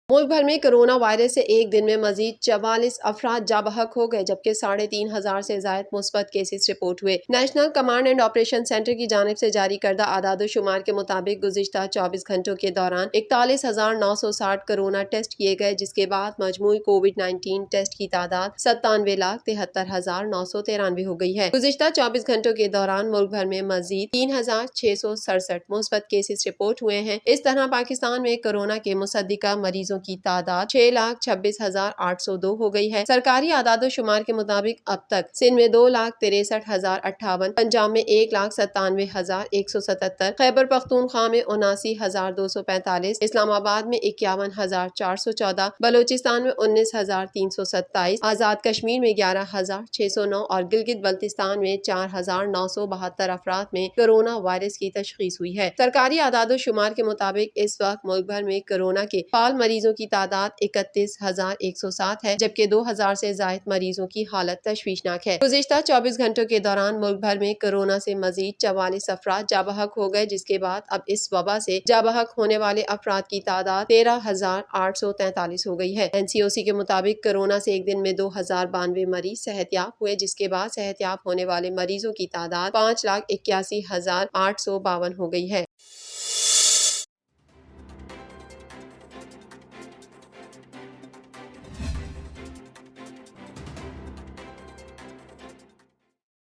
मुल्क भर में कोरोना वायरस से एक दिन में मजीद 44 अफराद जाबहक हो गए, जबकि 3,500 से ज्यादा मुस्बत केसेस रिपोर्ट हुए। National command and operation centre की जानिब से जारी करदा आदाद-ओ-शुमार के मुताबिक गुज़िश्ता 24 घंटों के दौरान 41,960 कोरोना टेस्ट किए गए, जिसके बाद मजमूई कोविड-19 टेस्ट की तादाद 97,73,993 हो गई है। गुज़िश्ता 24 घंटों के दौरान मुल्क भर में मजीद 3,667 मुस्बत केसेस रिपोर्ट हुए हैं। इस तरह पाकिस्तान में कोरोना के मुसद्दिका मरीजों की तादाद 6,26,802 हो गई है। सरकारी आदाद-ओ-शुमार के मुताबिक अब तक सिंध में 2,63,058, पंजाब में 1,97,177, खैबर पख्तूनख्वा में 79,245, इस्लामाबाद में 51,414, बलोचिस्तान में 19,327, आजाद कश्मीर में 11,609 और गिलगित बल्तिस्तान में 4,972 अफराद में कोरोना वायरस की तशखीस हुई है। सरकारी आदाद-ओ-शुमार के मुताबिक इस वक्त मुल्क भर में कोरोना के फाल मरीजों की तादाद 31,107 है, जबकि 2,000 से ज्यादा मरीजों की हालत तशवीशनाक है। गुज़िश्ता 24 घंटों के दौरान मुल्क भर में कोरोना से मजीद 44 अफराद जाबहक हो गए, जिसके बाद अब इस वबा से जाबहक होने वाले अफराद की तादाद 13,843 हो गई है। NCOC के मुताबिक कोरोना से एक दिन में 2,092 मरीज सेहतयाब हुए, जिसके बाद सेहतयाब होने वाले मरीजों की तादाद 5,81,852 हो गई है।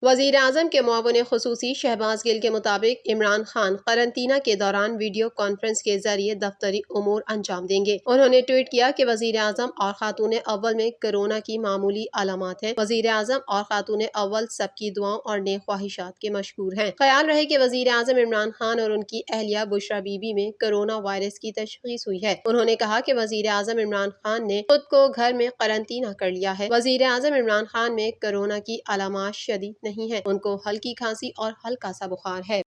वज़ीर आज़म के मुआविन ख़ुसूसी शहबाज गिल के मुताबिक इमरान खान करंतना के दौरान वीडियो कॉन्फ्रेंस के जरिए दफ्तरी उमूर अंजाम देंगे। उन्होंने ट्वीट किया कि वज़ीर आज़म और खातून अव्वल में कोरोना की मामूली अलामात हैं। वज़ीर आज़म और खातून अव्वल सबकी दुआओं और नेक ख्वाहिशात के मशकूर हैं। ख्याल रहे कि वज़ीर आज़म इमरान खान और उनकी अहलिया बुशरा बीबी में कोरोना वायरस की तशख़ीस हुई है। उन्होंने कहा कि वज़ीर आज़म इमरान खान ने खुद को घर में करंतना कर लिया है। वज़ीर आज़म इमरान खान में कोरोना की अलामात शदीद नहीं है, उनको हल्की खांसी और हल्का सा बुखार है।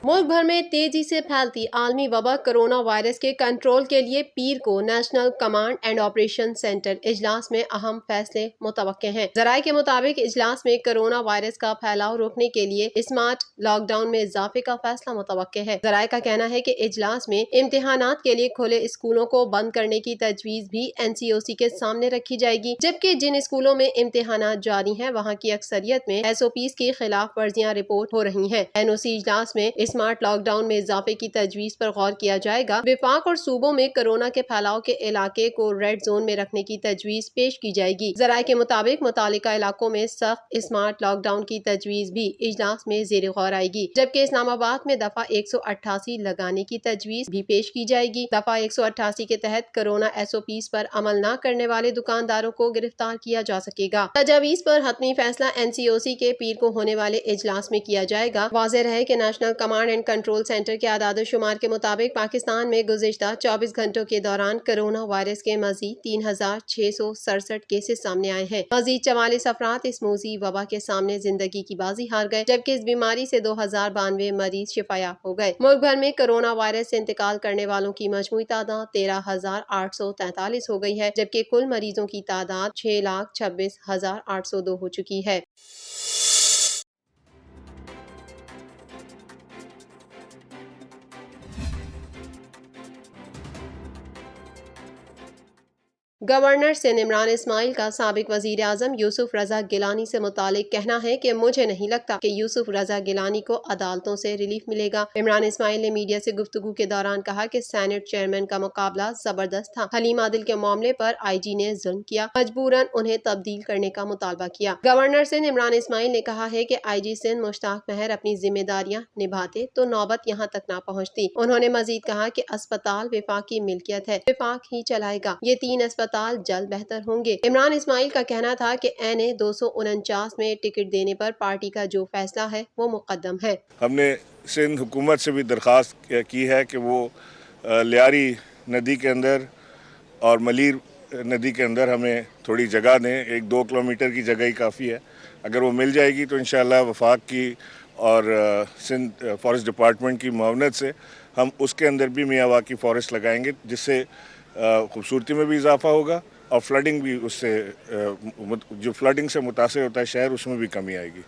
मुल्क भर में तेजी से फैलती आलमी वबा कोरोना वायरस के कंट्रोल के लिए पीर को national command and operation centre इजलास में अहम फैसले मुतवक्के हैं। जराये के मुताबिक इजलास में कोरोना वायरस का फैलाव रोकने के लिए स्मार्ट लॉकडाउन में इजाफे का फैसला मुतवक्के है। जराये का कहना है कि इजलास में इम्तिहानात के लिए खुले स्कूलों को बंद करने की तजवीज भी NCOC के सामने रखी जाएगी, जबकि जिन स्कूलों में इम्तिहानात जारी हैं वहाँ की अक्सरियत में SOPs की खिलाफ वर्जियाँ रिपोर्ट हो रही हैं। NOC इजलास में स्मार्ट लॉकडाउन में इजाफे की तजवीज पर गौर किया जाएगा। विफाक और सूबों में कोरोना के फैलाव के इलाके को रेड जोन में रखने की तजवीज पेश की जाएगी। जराये के मुताबिक मुतालिका इलाकों में सख्त स्मार्ट लॉकडाउन की तजवीज भी इजलास में ज़ेर गौर आएगी, जबकि इस्लामाबाद में दफा 188 लगाने की तजवीज भी पेश की जाएगी। दफा 188 के तहत कोरोना SOPs पर अमल न करने वाले दुकानदारों को गिरफ्तार किया जा सकेगा। तजावीज पर हतमी फैसला NCOC के पीर को होने वाले इजलास में किया जाएगा। वाज़ेह रहे कि national command and control centre के आदाद-ओ-शुमार के मुताबिक पाकिस्तान में गुज़िश्ता 24 घंटों के दौरान कोरोना वायरस के मजीद 3,667 केसेस सामने आए हैं। मजीद 44 अफराद इस मौजी वबा के सामने जिंदगी की बाजी हार गए, जबकि इस बीमारी से 2,092 मरीज शिफायाब हो गए। मुल्क भर में कोरोना वायरस से इंतकाल करने वालों की मजमूई तादाद 13,843 हो गई है, जबकि कुल मरीजों की तादाद 6,26,802 हो चुकी है। गवर्नर सिंध इमरान इस्माइल का साबिक वजीर आजम यूसुफ रजा गिलानी से मुतालिक कहना है कि मुझे नहीं लगता कि यूसुफ रजा गिलानी को अदालतों से रिलीफ मिलेगा। इमरान इस्माइल ने मीडिया से गुफ्तगू के दौरान कहा कि सेनेट चेयरमैन का मुकाबला जबरदस्त था। हलीम आदिल के मामले पर IG ने जुल्म किया, मजबूरन उन्हें तब्दील करने का मुतालबा किया। गवर्नर सिंध इमरान इस्माइल ने कहा है कि IG सिंध मुश्ताक महर अपनी जिम्मेदारियां निभाते तो नौबत यहाँ तक न पहुँचती। उन्होंने मजीद कहा कि अस्पताल विफाक की मिल्कियत है, विफाक ही चलाएगा। ये 3 अस्पताल जल्द बेहतर होंगे। इमरान इस्माइल का कहना था कि NA 249 में टिकट देने पर पार्टी का जो फैसला है वो मुकद्दम है। हमने सिंध हुकूमत से भी दरख्वास्त की है कि वो लियारी नदी के अंदर और मलीर नदी के अंदर हमें थोड़ी जगह दें। 1-2 किलोमीटर की जगह ही काफ़ी है। अगर वो मिल जाएगी तो इंशाअल्लाह वफाक की और सिंध फॉरेस्ट डिपार्टमेंट की मुआवनत से हम उसके अंदर भी मियावाकी फॉरेस्ट लगाएंगे, जिससे खूबसूरती में भी इजाफा होगा और फ्लडिंग भी उससे जो फ्लडिंग से मुतासिर होता है शहर, उसमें भी कमी आएगी।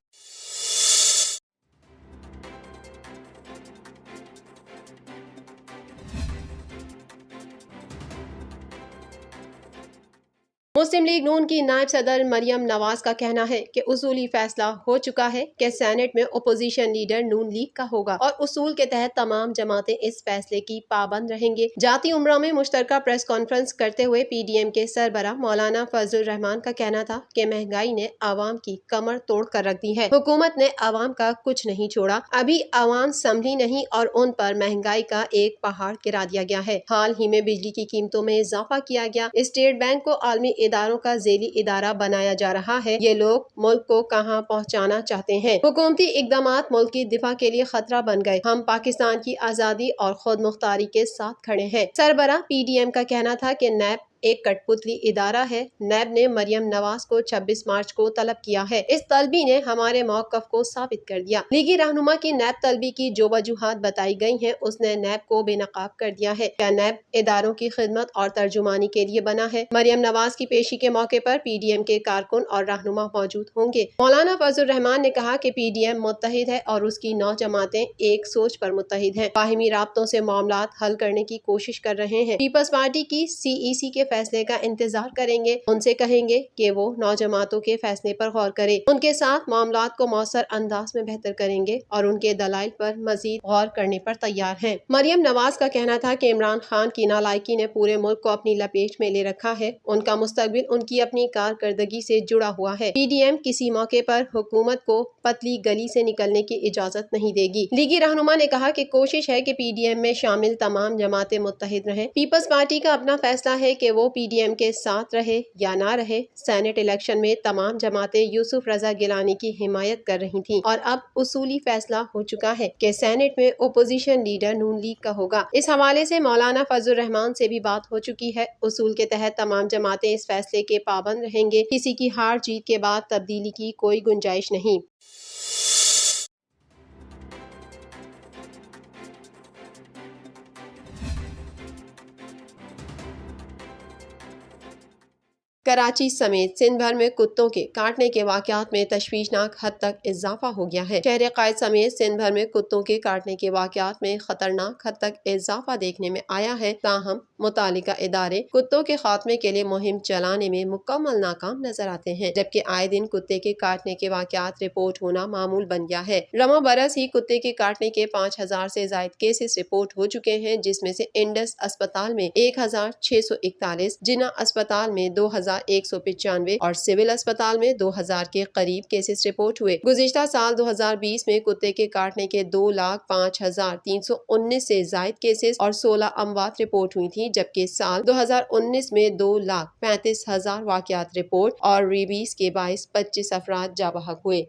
मुस्लिम लीग नून की नायब सदर मरियम नवाज का कहना है कि उसूली फैसला हो चुका है कि सेनेट में ओपोजिशन लीडर नून लीग का होगा और उसूल के तहत तमाम जमातें इस फैसले की पाबंद रहेंगे। जाती उम्रा में मुश्तरका प्रेस कॉन्फ्रेंस करते हुए पीडीएम के सरबराह मौलाना फजल रहमान का कहना था कि महंगाई ने आवाम की कमर तोड़ कर रख दी है। हुकूमत ने आवाम का कुछ नहीं छोड़ा, अभी आवाम संभली नहीं और उन पर महंगाई का एक पहाड़ गिरा दिया गया है। हाल ही में बिजली की कीमतों में इजाफा किया गया। स्टेट बैंक को आलमी इदारों का जेली इदारा बनाया जा रहा है। ये लोग मुल्क को कहां पहुंचाना चाहते हैं। हुकूमती इकदामात मुल्क की दिफा के लिए खतरा बन गए। हम पाकिस्तान की आजादी और खुद मुख्तारी के साथ खड़े हैं। सरबराह पीडीएम का कहना था कि नैब एक कठपुतली इदारा है। नैब ने मरियम नवाज को 26 मार्च को तलब किया है। इस तलबी ने हमारे मौकफ को साबित कर दिया। लीगी रहनुमा की नैब तलबी की जो वजूहात बताई गई हैं, उसने नैब को बेनकाब कर दिया है। क्या नैब इदारों की खिदमत और तर्जुमानी के लिए बना है? मरियम नवाज की पेशी के मौके पर पीडीएम के कारकुन और रहनुमा मौजूद होंगे। मौलाना फजल रहमान ने कहा कि पीडीएम मुत्तहिद है और उसकी 9 जमातें एक सोच पर मुत्तहिद हैं। बाहिमी राब्तों से मामलात हल करने की कोशिश कर रहे हैं। पीपल्स पार्टी की सीईसी के फैसले का इंतजार करेंगे। उनसे कहेंगे कि वो 9 जमातों के फैसले पर गौर करें। उनके साथ मामलात को मौसर अंदाज में बेहतर करेंगे और उनके दलाइल पर मजीद गौर करने पर तैयार हैं। मरियम नवाज का कहना था कि इमरान खान की नालायकी ने पूरे मुल्क को अपनी लपेट में ले रखा है। उनका मुस्तकबिल उनकी अपनी कारकर्दगी से जुड़ा हुआ है। पीडीएम किसी मौके पर हुकूमत को पतली गली से निकलने की इजाजत नहीं देगी। लीगी रहनुमा ने कहा कि कोशिश है कि पीडीएम में शामिल तमाम जमातें मुत्तहिद रहें। पीपल्स पार्टी का अपना फैसला है कि वो पीडीएम के साथ रहे या ना रहे। सेनेट इलेक्शन में तमाम जमातें यूसुफ रजा गिलानी की हिमायत कर रही थीं और अब उसूली फैसला हो चुका है कि सेनेट में ओपोजिशन लीडर नून लीग का होगा। इस हवाले से मौलाना फजल रहमान से भी बात हो चुकी है। उसूल के तहत तमाम जमातें इस फैसले के पाबंद रहेंगे। किसी की हार जीत के बाद तब्दीली की कोई गुंजाइश नहीं। कराची समेत सिंध भर में कुत्तों के काटने के वाकयात में तशवीशनाक हद तक इजाफा हो गया है। शहर कायद समेत सिंध भर में कुत्तों के काटने के वाकयात में खतरनाक हद तक इजाफा देखने में आया है। ताहम मुतालिका इदारे कुत्तों के खात्मे के लिए मुहिम चलाने में मुकम्मल नाकाम नजर आते हैं, जबकि आए दिन कुत्ते के काटने के वाकयात रिपोर्ट होना मामूल बन गया है। रवा बरस ही कुत्ते के काटने के 5000 से ज्यादा केसेस रिपोर्ट हो चुके हैं, जिसमें से इंडस अस्पताल में 1641, जिना अस्पताल में 2195 और सिविल अस्पताल में 2000 के करीब केसेस रिपोर्ट हुए। गुज़िश्ता साल 2020 में कुत्ते के काटने के 2,05,319 से जायद केसेस और 16 अमवात रिपोर्ट हुई थी, जबकि साल 2019 में 2,35,000 वाकयात रिपोर्ट और रेबीज के 25 अफराद जाँ बहक हुए।